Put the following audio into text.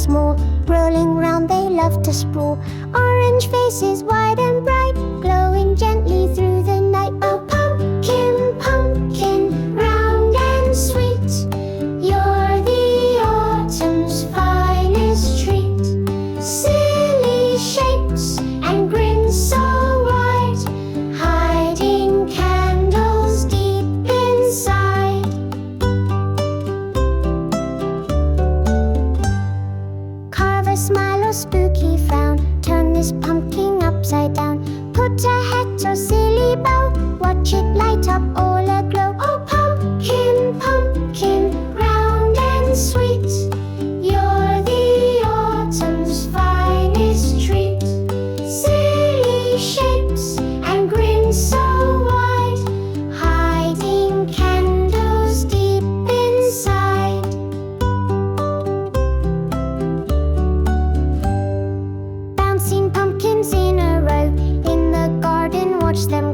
small. Rolling round they love to sprawl. Orange faces wide and bright, glowing gently through the night. Oh pumpkin, pumpkin, round and sweet, you're the autumn's finest treat. Silly shapes and grins so wide, hiding candles deep inside. Carve a smile or spooky frown, turn this pumpkin upside down. Put a hat or silly bow, watch it light up all aglow. Oh pumpkin, pumpkin, round and sweet, you're the autumn's finest treat. Silly shapes and grins so wide, hiding candles deep inside. Bouncing pumpkins in a row, in the garden watch them